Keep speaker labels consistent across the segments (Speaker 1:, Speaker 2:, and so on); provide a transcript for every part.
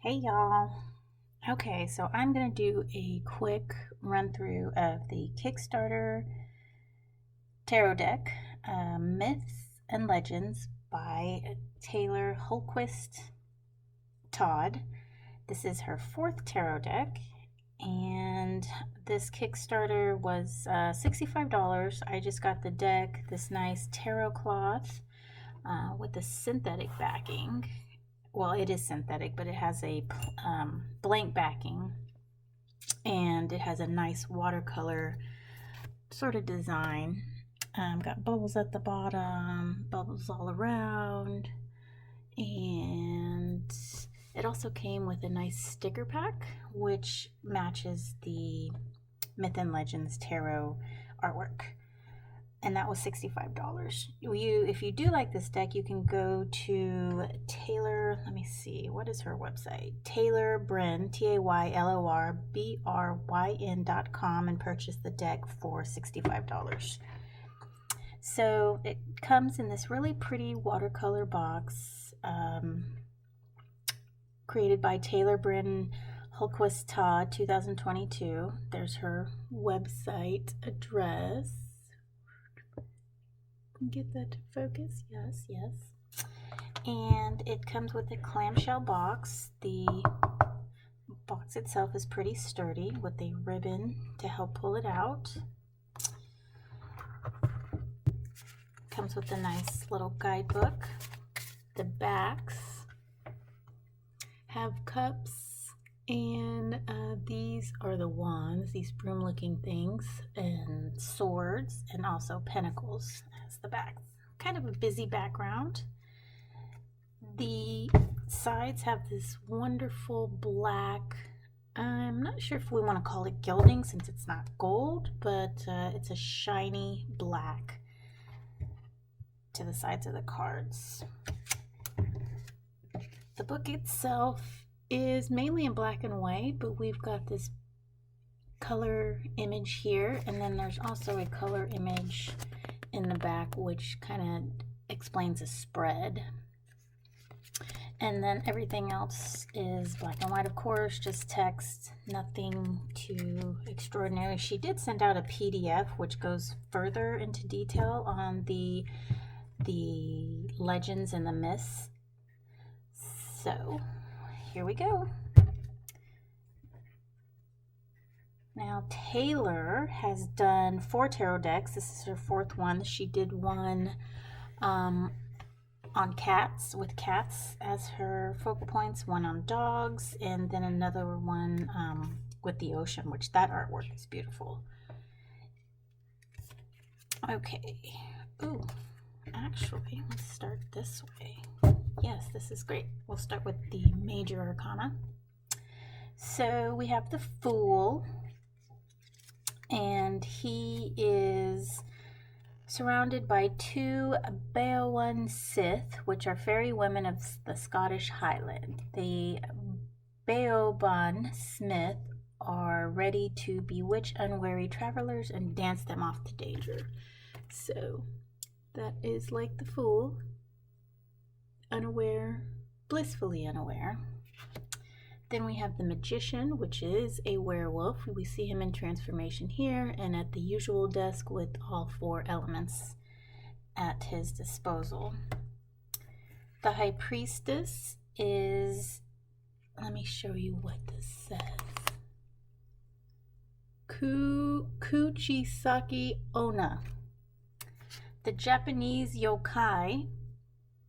Speaker 1: Hey y'all. Okay, so I'm going to do a quick run through of the Kickstarter tarot deck, Myths and Legends by Taylor Hultquist-Todd. This is her fourth tarot deck, and this Kickstarter was $65. I just got the deck, this nice tarot cloth with a synthetic backing. Well, it is synthetic, but it has a blank backing, and it has a nice watercolor sort of design. Got bubbles at the bottom, bubbles all around, and it also came with a nice sticker pack, which matches the Myth and Legends tarot artwork. And that was $65. If you do like this deck, you can go to Taylor, let me see, what is her website? Taylor Bryn, TaylorBryn.com, and purchase the deck for $65. So it comes in this really pretty watercolor box, created by Taylor Bryn Hultquist-Todd, 2022. There's her website address. Get that to focus. Yes. And it comes with a clamshell box. The box itself is pretty sturdy with a ribbon to help pull it out. Comes with a nice little guidebook. The backs have cups, and these are the wands, these broom looking things, and swords, and also pentacles as the back. Kind of a busy background. The sides have this wonderful black, I'm not sure if we want to call it gilding since it's not gold, but it's a shiny black to the sides of the cards. The book itself is mainly in black and white, but we've got this color image here, and then there's also a color image in the back which kind of explains a spread. And then everything else is black and white, of course, just text, nothing too extraordinary. She did send out a PDF which goes further into detail on the legends and the myths. So here we go. Now Taylor has done 4 tarot decks. This is her 4th one. She did one on cats, with cats as her focal points, one on dogs, and then another one with the ocean, which that artwork is beautiful. Okay. Ooh, actually, let's start this way. Yes, this is great. We'll start with the major arcana. So we have the Fool, and he is surrounded by 2 Beowan Sith, which are fairy women of the Scottish Highland. The Beoban Smith are ready to bewitch unwary travelers and dance them off to danger. So that is like the Fool. Unaware, blissfully unaware. Then we have the Magician, which is a werewolf. We see him in transformation here and at the usual desk with all 4 elements at his disposal. The High Priestess is, let me show you what this says. Kuchisaki Onna. The Japanese yokai,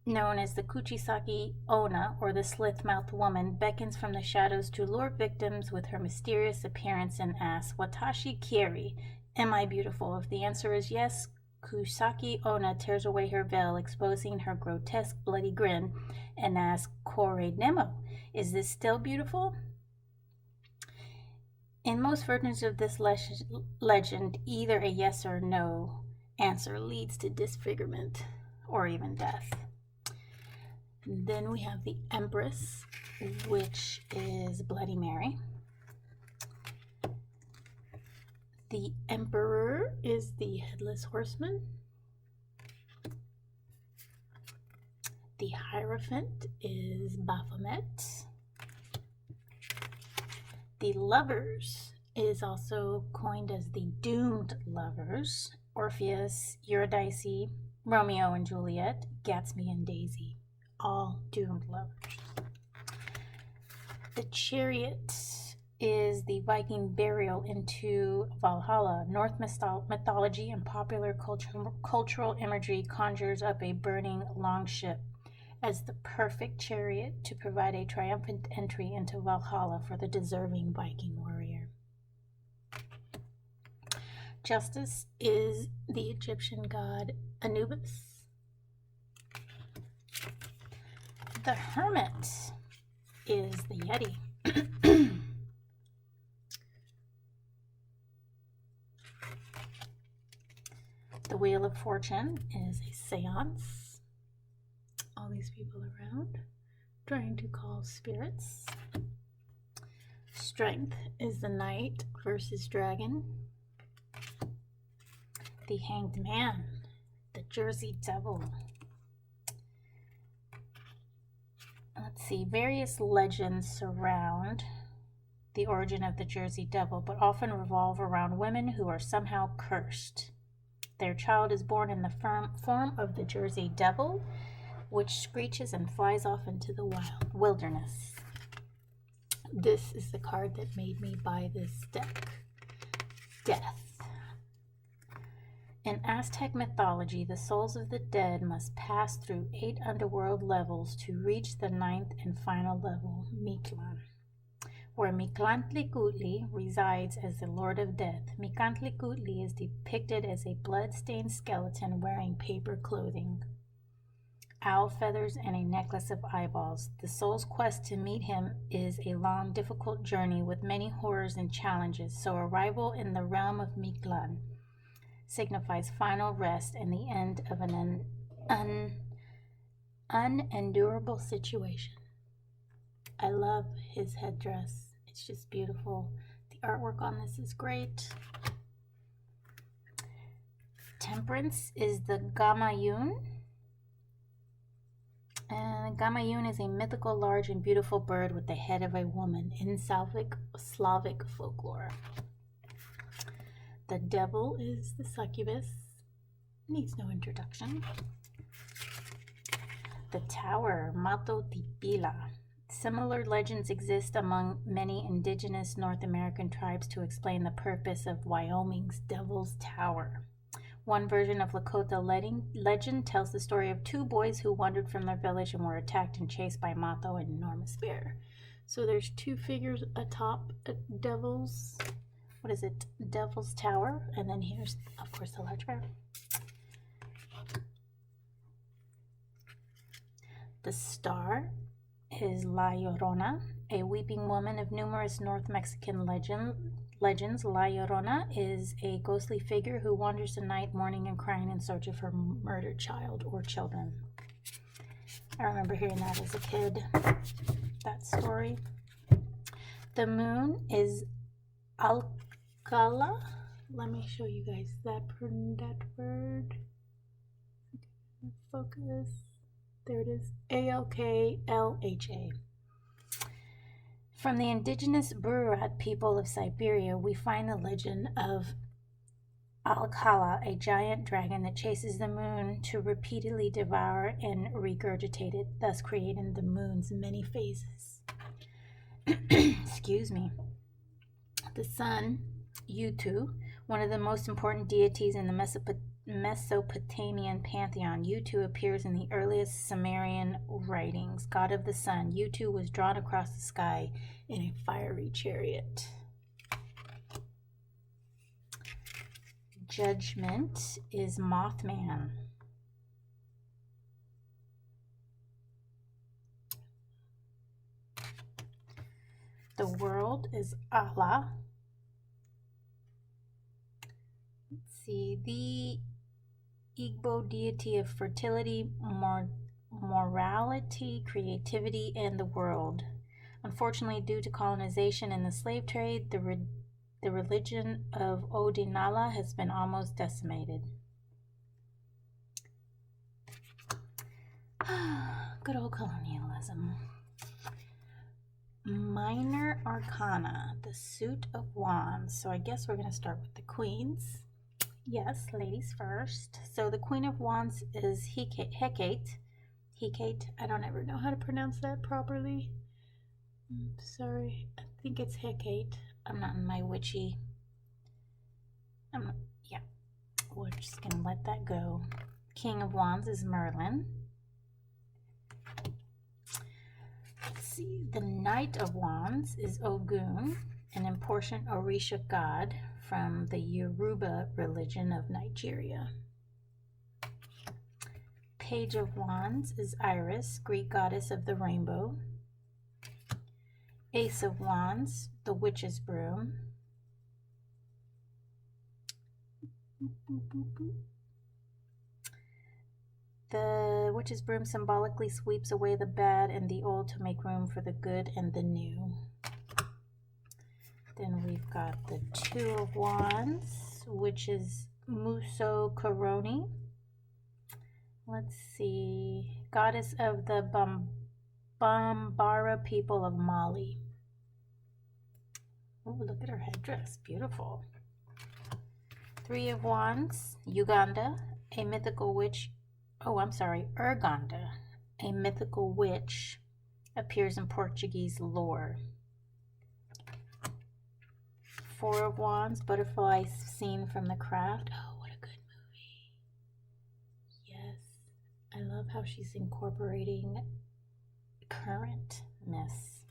Speaker 1: known as the Kuchisaki Onna, or the slith-mouthed woman, beckons from the shadows to lure victims with her mysterious appearance and asks, "Watashi Kiri, am I beautiful?" If the answer is yes, Kuchisaki Onna tears away her veil, exposing her grotesque bloody grin, and asks, "Kore Nemo, is this still beautiful?" In most versions of this legend, either a yes or no answer leads to disfigurement or even death. Then we have the Empress, which is Bloody Mary. The Emperor is the Headless Horseman. The Hierophant is Baphomet. The lovers is also coined as the doomed lovers. Orpheus, Eurydice, Romeo and Juliet, Gatsby and Daisy, all doomed lovers. The chariot is the Viking burial into Valhalla. Norse mythology and popular cultural imagery conjures up a burning longship as the perfect chariot to provide a triumphant entry into Valhalla for the deserving Viking warrior. Justice is the Egyptian god Anubis. The Hermit is the Yeti. The Wheel of Fortune is a seance. All these people around trying to call spirits. Strength is the Knight versus Dragon. The Hanged Man, the Jersey Devil. Let's see, various legends surround the origin of the Jersey Devil, but often revolve around women who are somehow cursed. Their child is born in the form of the Jersey Devil, which screeches and flies off into the wilderness. This is the card that made me buy this deck. Death. In Aztec mythology, the souls of the dead must pass through 8 underworld levels to reach the 9th and final level, Mictlan, where Tlaltecuhtli resides as the Lord of Death. Tlaltecuhtli is depicted as a blood-stained skeleton wearing paper clothing, owl feathers, and a necklace of eyeballs. The soul's quest to meet him is a long, difficult journey with many horrors and challenges, so arrival in the realm of Mictlan signifies final rest and the end of an unendurable situation. I love his headdress. It's just beautiful. The artwork on this is great. Temperance is the Gamayun. And Gamayun is a mythical, large, and beautiful bird with the head of a woman in Slavic folklore. The devil is the succubus. Needs no introduction. The tower, Mato Tipila. Similar legends exist among many indigenous North American tribes to explain the purpose of Wyoming's Devil's Tower. One version of Lakota legend tells the story of 2 boys who wandered from their village and were attacked and chased by Mato, an enormous bear. So there's 2 figures atop a Devil's Tower, and then here's, of course, the large bear. The star is La Llorona, a weeping woman of numerous North Mexican legends. La Llorona is a ghostly figure who wanders the night, mourning and crying in search of her murdered child or children. I remember hearing that as a kid, that story. The moon is Alcala. Let me show you guys that word. Focus. There it is. Alklha. From the indigenous Buryat people of Siberia, we find the legend of Alcala, a giant dragon that chases the moon to repeatedly devour and regurgitate it, thus creating the moon's many phases. Excuse me. The sun, Utu, one of the most important deities in the Mesopotamian pantheon. Utu appears in the earliest Sumerian writings. God of the sun, Utu was drawn across the sky in a fiery chariot. Judgment is Mothman. The world is Allah. Let's see, the Igbo deity of fertility, morality, creativity, and the world. Unfortunately, due to colonization and the slave trade, the religion of Odinala has been almost decimated. Good old colonialism. Minor Arcana, the Suit of Wands. So I guess we're going to start with the Queens. Yes, ladies first. So the Queen of Wands is Hecate. Hecate. I don't ever know how to pronounce that properly. I'm sorry. I think it's Hecate. I'm not in my witchy. Yeah. We're just going to let that go. King of Wands is Merlin. Let's see. The Knight of Wands is Ogun, an important Orisha god from the Yoruba religion of Nigeria. Page of Wands is Iris, Greek goddess of the rainbow. Ace of Wands, the witch's broom. The witch's broom symbolically sweeps away the bad and the old to make room for the good and the new. Then we've got the Two of Wands, which is Muso Koroni. Let's see. Goddess of the Bambara people of Mali. Oh, look at her headdress. Beautiful. Three of Wands, Uganda, a mythical witch. Oh, I'm sorry, Urganda, a mythical witch, appears in Portuguese lore. Four of Wands, butterfly scene from The Craft. Oh, what a good movie. Yes, I love how she's incorporating currentness.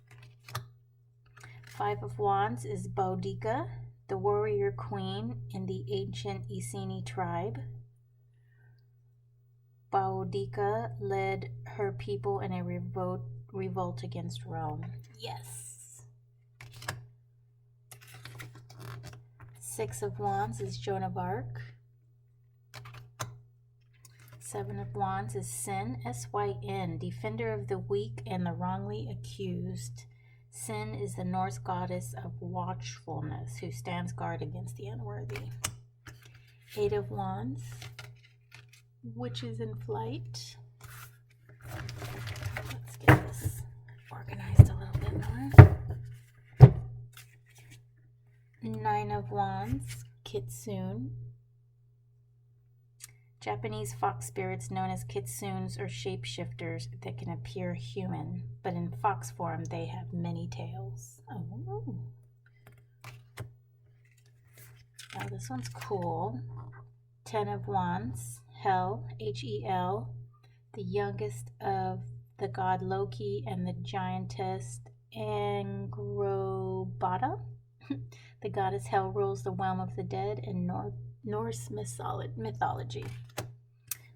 Speaker 1: Five of Wands is Boudica, the warrior queen in the ancient Iceni tribe. Boudica led her people in a revolt against Rome. Yes. Six of Wands is Joan of Arc. Seven of Wands is Sin, S-Y-N, defender of the weak and the wrongly accused. Sin is the Norse goddess of watchfulness who stands guard against the unworthy. Eight of Wands, Witches in Flight. Let's get this organized a little bit more. Nine of Wands, Kitsune. Japanese fox spirits known as kitsunes are shapeshifters that can appear human, but in fox form they have many tails. Oh. Now this one's cool. Ten of Wands, Hel, H-E-L, the youngest of the god Loki and the giantess Angrboda. The goddess Hel rules the realm of the dead in Norse mythology.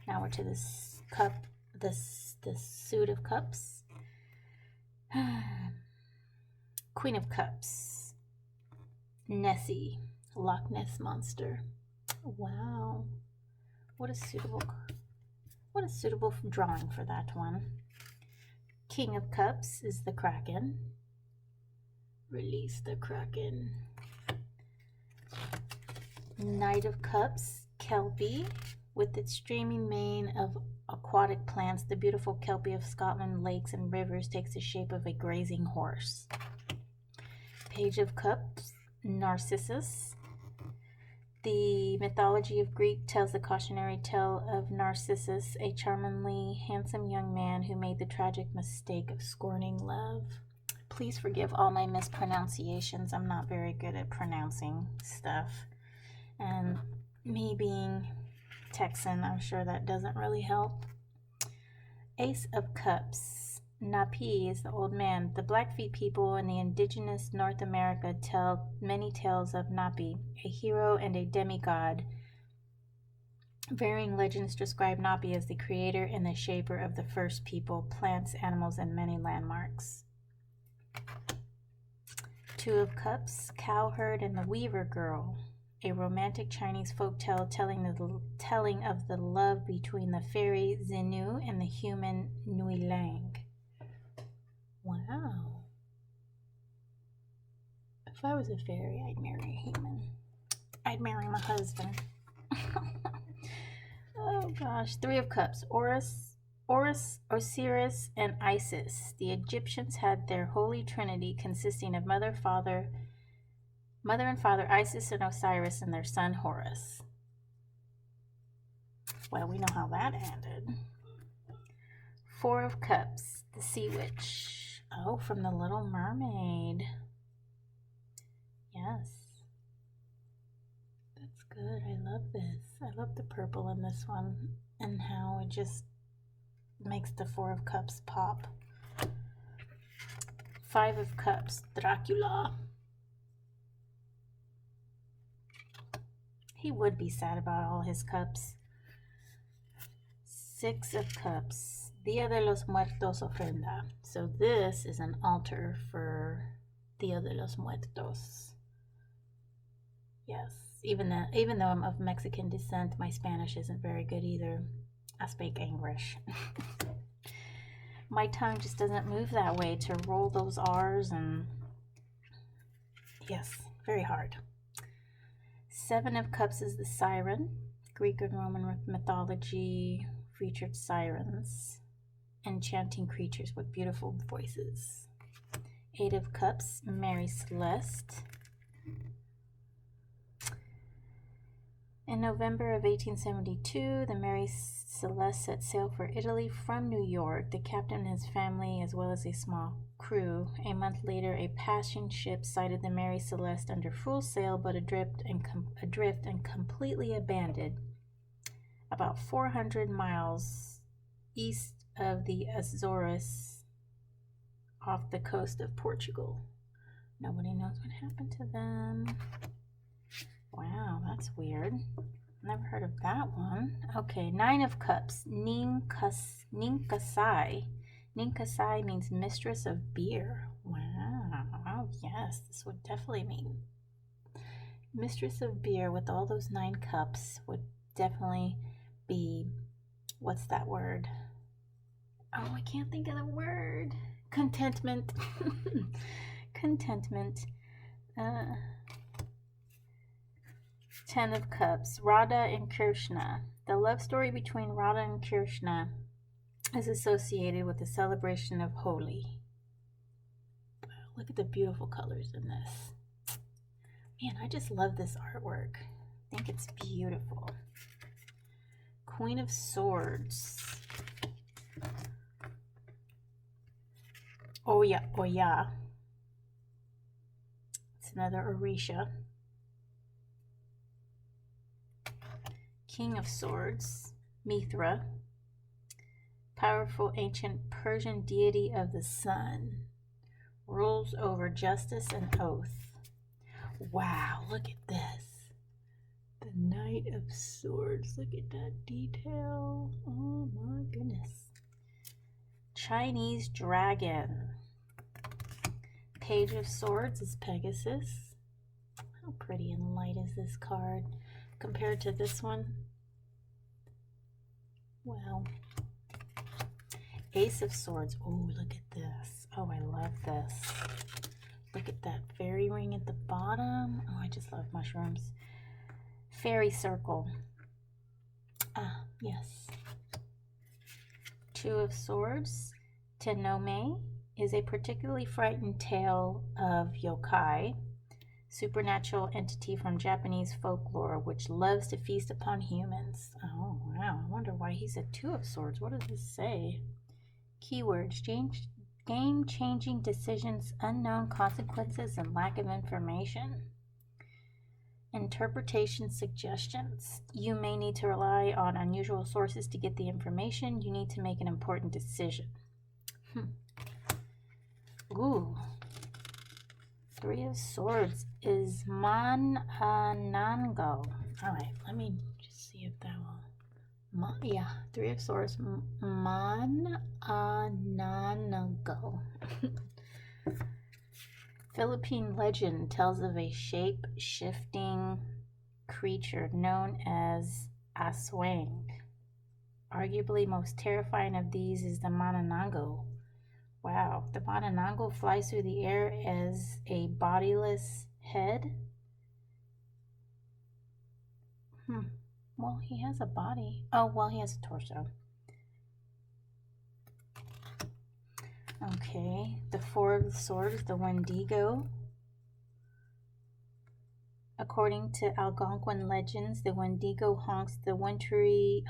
Speaker 1: Now we're to this cup, this Suit of Cups. Queen of Cups, Nessie, Loch Ness monster. Wow, what a suitable drawing for that one. King of Cups is the Kraken. Release the Kraken. Knight of Cups, Kelpie. With its streaming mane of aquatic plants, the beautiful Kelpie of Scotland, lakes, and rivers takes the shape of a grazing horse. Page of Cups, Narcissus. The mythology of Greek tells the cautionary tale of Narcissus, a charmingly handsome young man who made the tragic mistake of scorning love. Please forgive all my mispronunciations. I'm not very good at pronouncing stuff. And me being Texan, I'm sure that doesn't really help. Ace of Cups, Napi is the old man. The Blackfeet people in the indigenous North America tell many tales of Napi, a hero and a demigod. Varying legends describe Napi as the creator and the shaper of the first people, plants, animals, and many landmarks. Two of Cups, Cowherd and the Weaver Girl. A romantic Chinese folktale telling of the love between the fairy Xenu and the human Nui Lang. Wow. If I was a fairy, I'd marry a human. I'd marry my husband. Oh gosh. Three of Cups, Horus Horus, Osiris, and Isis. The Egyptians had their holy trinity consisting of mother and father Isis and Osiris and their son Horus. Well, we know how that ended. Four of Cups, the Sea Witch. Oh, from the Little Mermaid. Yes. That's good. I love this. I love the purple in this one and how it just makes the Four of Cups pop. Five of Cups, Dracula. He would be sad about all his cups. Six of Cups, Dia de los Muertos ofrenda. So this is an altar for Dia de los Muertos. Yes, even though I'm of Mexican descent, my Spanish isn't very good either. I speak English. My tongue just doesn't move that way to roll those R's, and yes, very hard. Seven of Cups is the Siren. Greek and Roman mythology featured sirens, enchanting creatures with beautiful voices. Eight of Cups, Mary Celeste. In November of 1872, the Mary Celeste set sail for Italy from New York. The captain and his family, as well as a small crew. A month later, a passing ship sighted the Mary Celeste under full sail, but adrift and completely abandoned, about 400 miles east of the Azores, off the coast of Portugal. Nobody knows what happened to them. Wow, that's weird. Never heard of that one. Okay, Nine of Cups, Ninkasai. Ninkasai means mistress of beer. Wow, yes, this would definitely mean mistress of beer with all those 9 cups would definitely be, what's that word? Oh, I can't think of the word. Contentment. Contentment. 10 of Cups, Radha and Krishna. The love story between Radha and Krishna is associated with the celebration of Holi. Look at the beautiful colors in this. Man, I just love this artwork. I think it's beautiful. Queen of Swords. Oya. It's another Orisha. King of Swords, Mithra. Powerful ancient Persian deity of the sun. Rules over justice and oath. Wow, look at this. The Knight of Swords. Look at that detail. Oh my goodness. Chinese Dragon. Page of Swords is Pegasus. How pretty and light is this card compared to this one? Wow. Ace of Swords. Oh, look at this. Oh, I love this. Look at that fairy ring at the bottom. Oh, I just love mushrooms. Fairy circle. Ah, yes. Two of Swords. Tenome is a particularly frightened tale of yokai, supernatural entity from Japanese folklore which loves to feast upon humans. Oh, wow. I wonder why he's a Two of Swords. What does this say? Keywords: game-changing decisions, unknown consequences, and lack of information. Interpretation suggestions: you may need to rely on unusual sources to get the information. You need to make an important decision. Ooh. Three of Swords is Mananango. All right, let me just see if that will. Yeah, Three of Swords, Mananango. Philippine legend tells of a shape-shifting creature known as Aswang. Arguably most terrifying of these is the Mananango. Wow, the Mananango flies through the air as a bodiless head. Well, he has a body. Oh, well, he has a torso. Okay, the Four of Swords, the Wendigo. According to Algonquin legends, the Wendigo haunts the wintry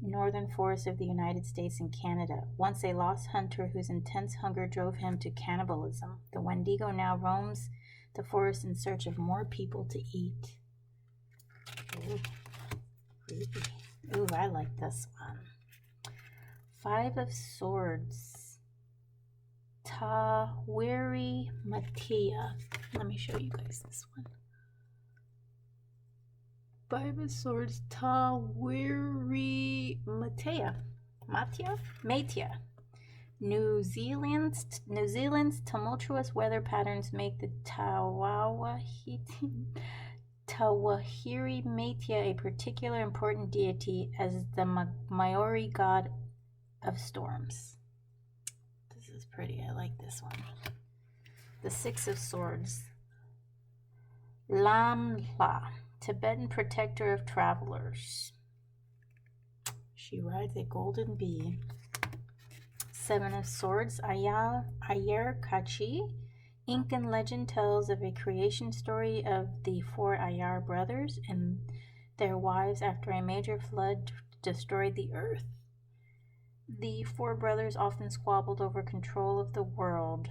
Speaker 1: northern forests of the United States and Canada. Once a lost hunter whose intense hunger drove him to cannibalism, the Wendigo now roams the forest in search of more people to eat. Ooh, creepy. Ooh, I like this one. Five of Swords. Tawiri Matia. Let me show you guys this one. Five of Swords, Tawiri Matia. Matia. New Zealand's tumultuous weather patterns make the Tawahiri Matia a particular important deity as the Maori god of storms. This is pretty. I like this one. The Six of Swords. Lamla, Tibetan protector of travelers. She rides a golden bee. Seven of Swords. Ayar-Kachi. Incan legend tells of a creation story of the four Ayar brothers and their wives after a major flood destroyed the earth. The four brothers often squabbled over control of the world.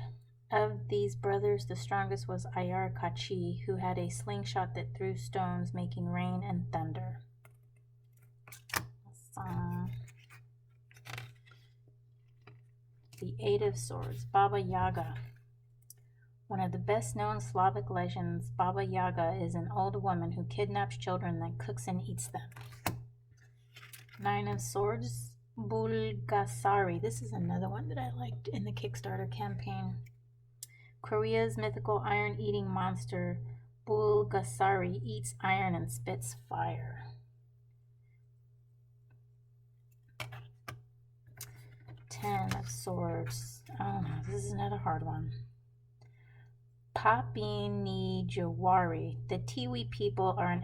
Speaker 1: Of these brothers, the strongest was Ayar-Kachi, who had a slingshot that threw stones, making rain and thunder. The Eight of Swords, Baba Yaga. One of the best-known Slavic legends, Baba Yaga is an old woman who kidnaps children, then cooks and eats them. Nine of Swords, Bulgasari. This is another one that I liked in the Kickstarter campaign. Korea's mythical iron-eating monster, Bulgasari, eats iron and spits fire. 10 of Swords. Oh no, this is another hard one. Papinijiwari. The Tiwi people are an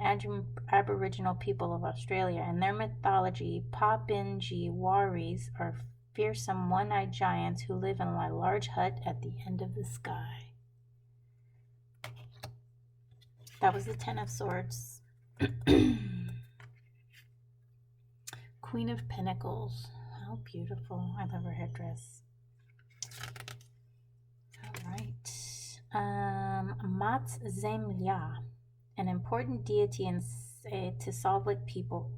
Speaker 1: Aboriginal people of Australia. In their mythology, Papinijiwaris are fearsome one-eyed giants who live in a large hut at the end of the sky. That was the 10 of Swords. Queen of Pentacles. How beautiful. I love her headdress. All right. Mat Zemlya, an important deity to Slavic people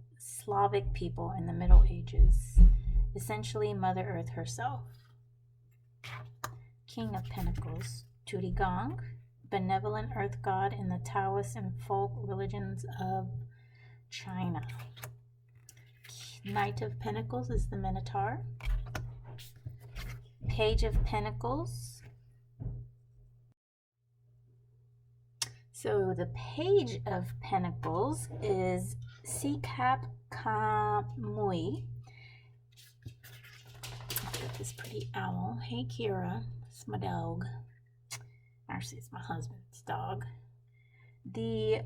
Speaker 1: in the Middle Ages, essentially Mother Earth herself. King of Pentacles, Turigang, benevolent earth god in the Taoist and folk religions of China. Knight of Pentacles is the Minotaur. Page of Pentacles. So the Page of Pentacles is Cipactli. I've got this pretty owl. Hey Kira, it's my dog. Actually, it's my husband's dog. The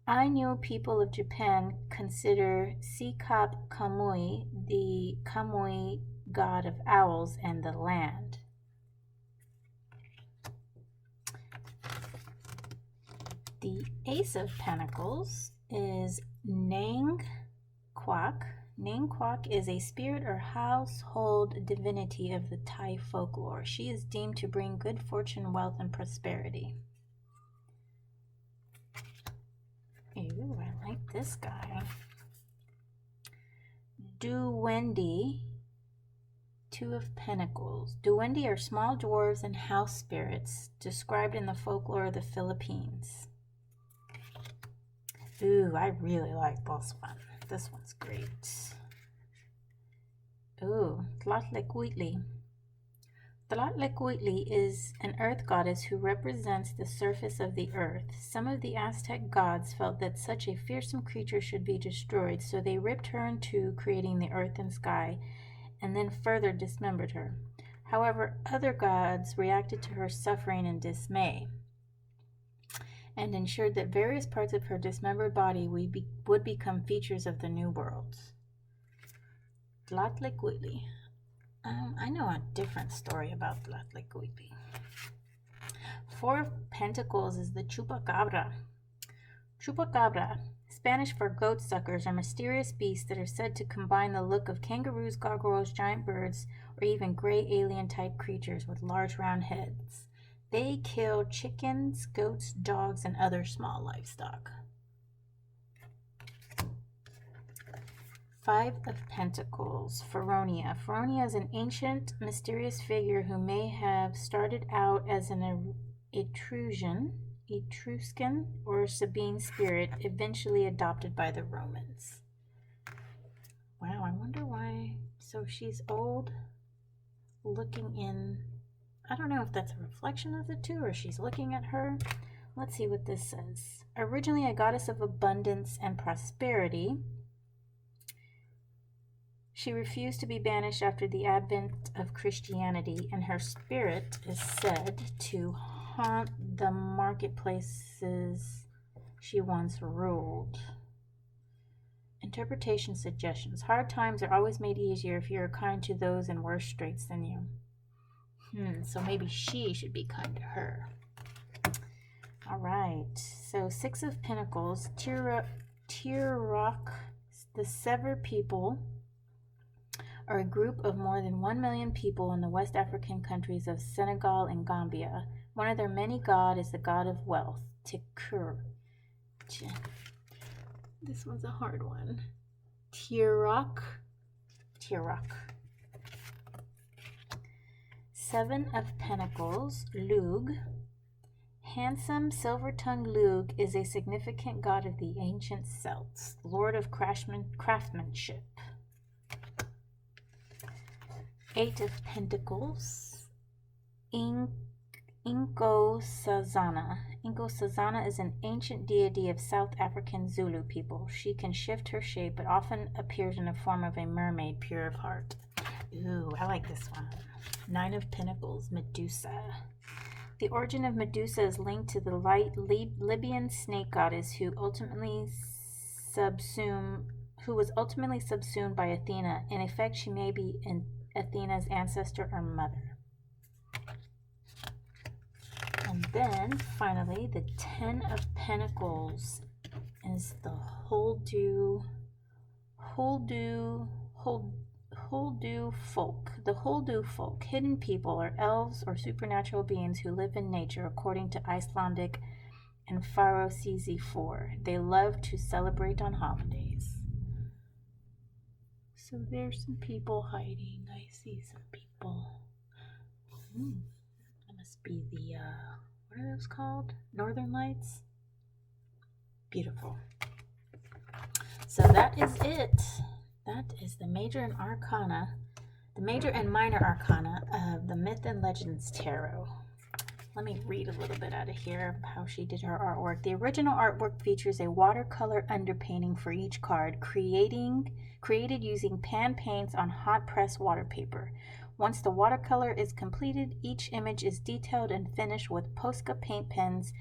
Speaker 1: Ainu people of Japan consider Cipactli the Kamui god of owls and the land. The Ace of Pentacles is Nangquak. Nangquak is a spirit or household divinity of the Thai folklore. She is deemed to bring good fortune, wealth, and prosperity. Ooh, I like this guy. Duwende, Two of Pentacles. Duwende are small dwarves and house spirits described in the folklore of the Philippines. Ooh, I really like this one. This one's great. Ooh, Tlaltecuhtli. Tlaltecuhtli is an earth goddess who represents the surface of the earth. Some of the Aztec gods felt that such a fearsome creature should be destroyed, so they ripped her in two, creating the earth and sky, and then further dismembered her. However, other gods reacted to her suffering in dismay and ensured that various parts of her dismembered body would become features of the new world. Tlaltecuhtli. I know a different story about Tlaltecuhtli. Four of Pentacles is the Chupacabra. Chupacabra, Spanish for goat suckers, are mysterious beasts that are said to combine the look of kangaroos, gargoyles, giant birds, or even gray alien-type creatures with large round heads. They kill chickens, goats, dogs, and other small livestock. Five of Pentacles, Feronia. Feronia is an ancient, mysterious figure who may have started out as an Etruscan or Sabine spirit, eventually adopted by the Romans. Wow, I wonder why. So she's old, looking in. I don't know if that's a reflection of the two or she's looking at her. Let's see what this says. Originally a goddess of abundance and prosperity, she refused to be banished after the advent of Christianity, and her spirit is said to haunt the marketplaces she once ruled. Interpretation suggestions. Hard times are always made easier if you are kind to those in worse straits than you. So maybe she should be kind to her. All right. So Six of Pentacles, Tirok, the Sever people, are a group of more than 1 million people in the West African countries of Senegal and Gambia. One of their many gods is the god of wealth, Tikur. This one's a hard one. Tirok. Seven of Pentacles, Lug. Handsome silver-tongued Lug is a significant god of the ancient Celts, lord of craftsmanship. Eight of Pentacles, Inkosazana. Inkosazana is an ancient deity of South African Zulu people. She can shift her shape, but often appears in the form of a mermaid, pure of heart. Ooh, I like this one. Nine of Pentacles, Medusa. The origin of Medusa is linked to the Libyan snake goddess who was ultimately subsumed by Athena. In effect, she may be Athena's ancestor or mother. And then, finally, the Ten of Pentacles is the Holdu folk. The Holdu folk, hidden people, are elves or supernatural beings who live in nature, according to Icelandic and Faroe CZ4. They love to celebrate on holidays. So there's some people hiding. I see some people. That must be the, what are those called? Northern Lights? Beautiful. So that is it. That is the major and minor arcana of the Myth and Legends Tarot. Let me read a little bit out of here how she did her artwork. The original artwork features a watercolor underpainting for each card, created using pan paints on hot press water paper. Once the watercolor is completed, each image is detailed and finished with Posca paint pens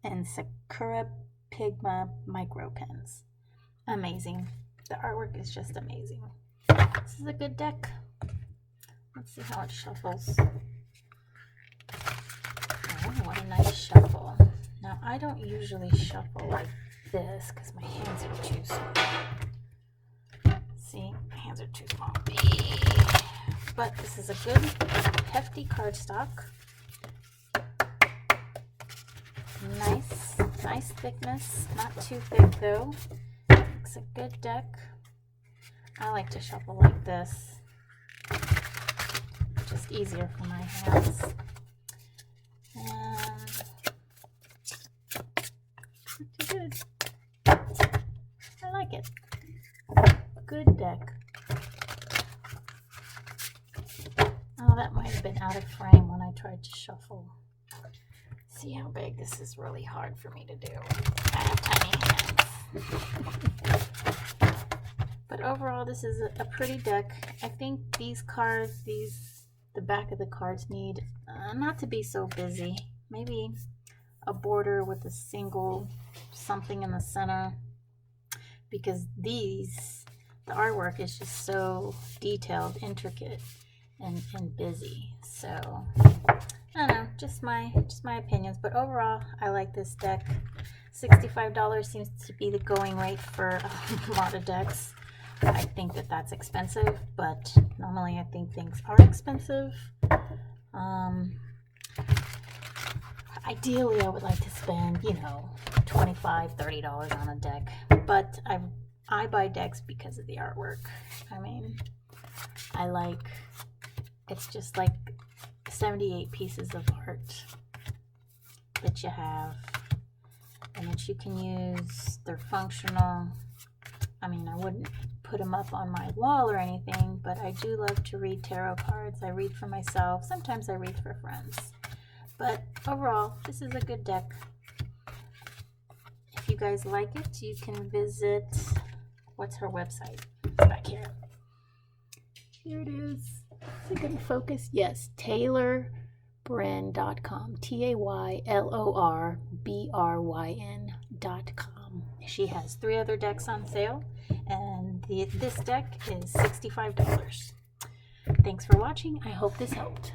Speaker 1: and Sakura Pigma micro pens. Amazing. The artwork is just amazing. This is a good deck. Let's see how it shuffles. Oh, what a nice shuffle. Now, I don't usually shuffle like this because my hands are too small. See, my hands are too small. But this is a good, hefty cardstock. Nice thickness. Not too thick though. It's a good deck. I like to shuffle like this. Just easier for my hands. And pretty good. I like it. Good deck. Oh, that might have been out of frame when I tried to shuffle. See how big? This is really hard for me to do. I have tiny hands. But overall, this is a pretty deck. I think these cards, the back of the cards need not to be so busy. Maybe a border with a single something in the center. Because the artwork is just so detailed, intricate. and busy. So I don't know, just my opinions, but overall I like this deck. $65 seems to be the going rate for a lot of decks. I think that that's expensive, but normally I think things are expensive. Ideally I would like to spend, you know, $25, $30 on a deck, but I buy decks because of the artwork. I mean, it's just like 78 pieces of art that you have and that you can use. They're functional. I mean, I wouldn't put them up on my wall or anything, but I do love to read tarot cards. I read for myself. Sometimes I read for friends. But overall, this is a good deck. If you guys like it, you can visit, what's her website? It's back here. Here it is. Is it going to focus? Yes, TaylorBryn.com. TaylorBryn.com. She has 3 other decks on sale, and this deck is $65. Thanks for watching. I hope this helped.